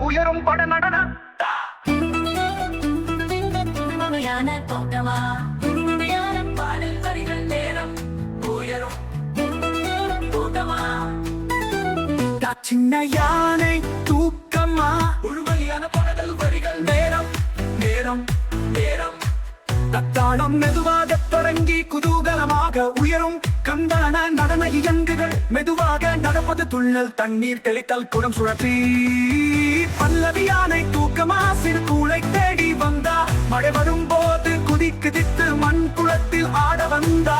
உயரும் பட நடன தோட்டமா பாடல் வரிகள் நேரம் உயரும் கூட்டமா சின்ன யானை தூக்கமா முழுமையான பாடல் வரிகள் நேரம் நேரம் நேரம் தத்தாளம் மெதுவாக தொடங்கி குதூகலமாக உயரும் கந்தான நடன இயங்குகள் மெதுவாக நடப்பது துள்ளல் தண்ணீர் தெளித்தல் குடம் சுழற்றி பல்லவியானை தூக்கமா சிறு கூளை தேடி வந்தா மழை வரும்போது குதித்து மண் குளத்தில் ஆட வந்தா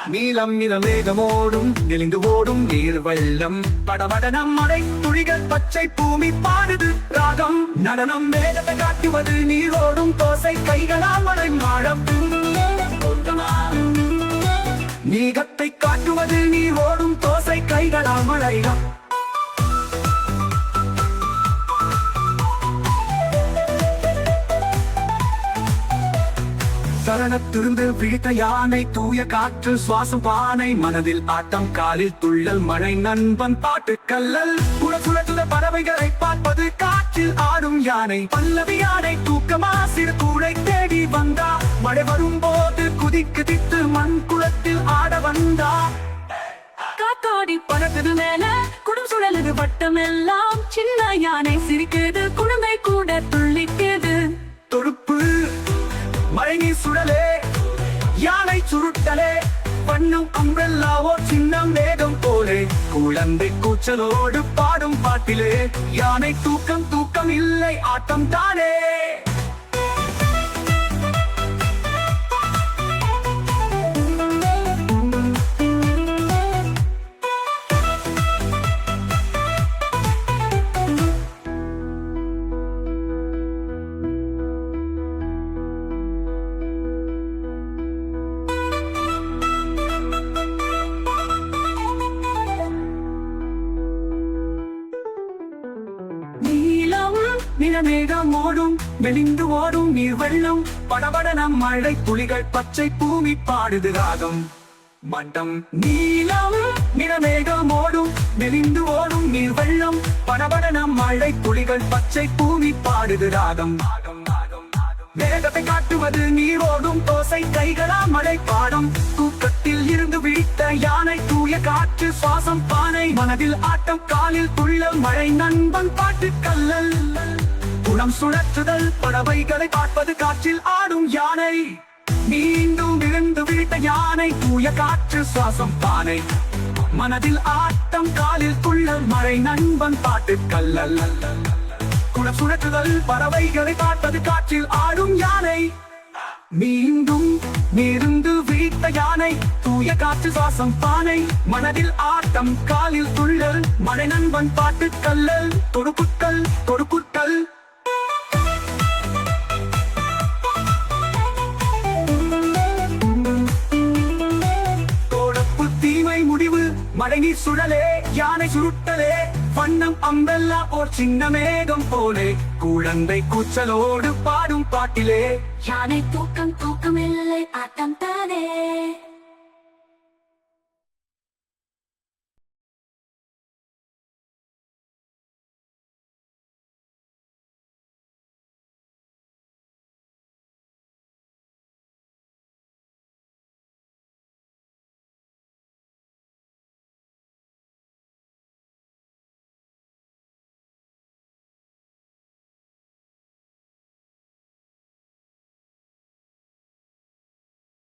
நீலம் நிலமேகமோடும் நெளிந்து ஓடும் நீர் வெள்ளம் படபடனம் மழை துளிகள் பச்சை பூமி பாடுது ராகம் நடனம் மேகத்தை காட்டுவது நீரோடும் தோசை கைகளால் மழை மாடம் நீகத்தை காட்டுவது நீரோடும் தோசை கைகளால் மழை சரணத்திருந்து விழித்த யானை தூய காற்று சுவாசம் பானை மனதில் ஆட்டம் காலில் துள்ளல் மழை நண்பன் பாட்டு கல்லல் புலசுழற்றுத பறவைகளை பார்ப்பது காற்றில் ஆடும் யானை பல்லவி யானை தூக்கமா சிறு கூடை தேடி வந்தா மழை வரும்போது குதித்து மண் குளத்தில் ஆட வந்தா காத்தாடி பறக்குது மேல குடும் சுழலுது வட்டம் எல்லாம் சின்ன யானை சிரிக்குது குடும்பை கூட துள்ளிக்குது தொடுப்பு மழை நீர் சுடலே யானை சுருட்டலே பண்ணும் அம்பெல்லாவோ சின்ன மேகம் போலே குழந்தை கூச்சலோடு பாடும் பாட்டிலே யானை தூக்கம் இல்லை ஆட்டம் தானே நிலமேகம் ஓடும் மெலிந்து ஓடும் நீர் வெள்ளம் படபடனம் மழை துளிகள் பச்சை பூமி பாடுது ராகம் மண்டம் நீலம் நிலமேகம் ஓடும் மெலிந்து ஓடும் நீர் வெள்ளம் படபடனம் மழை துளிகள் பச்சை பூமி பாடுது ராகம் மேகத்தை காட்டுவது நீரோடும் தோசை கைகளா மழை பாடம் தூக்கத்தில் இருந்து விழித்த யானை தூய காற்று சுவாசம் பானை மனதில் ஆட்டம் காலில் துள்ளல் மழை நண்பன் பாட்டு கல்லல் குணம் சுழற்றுதல் பறவைகளை பார்ப்பது காற்றில் ஆடும் யானை மீண்டும் விழுந்து விழித்த யானை தூய காற்று சுவாசம் பானை மனதில் ஆட்டம் காலில் துள்ளல் மழை நண்பன் பாட்டு கல்லல் குணம் சுழற்றுதல் பறவைகளை பார்ப்பது காற்றில் ஆடும் யானை மீண்டும் நிருந்து விழித்த யானை தூய காற்று சுவாசம் பானை மனதில் ஆட்டம் காலில் துள்ளல் மழை நண்பன் பாட்டு கல்லல் தொடுப்புட்கள் தோடப்பு தீமை முடிவு மழை நீர் சுழலே யானை சுருட்டலே வண்ணம் அம்பெல்லா ஓர் சின்ன மேகம் போலே குழந்தை கூச்சலோடு பாடும் பாட்டிலே யானை தூக்கம் இல்லை ஆட்டம் தானே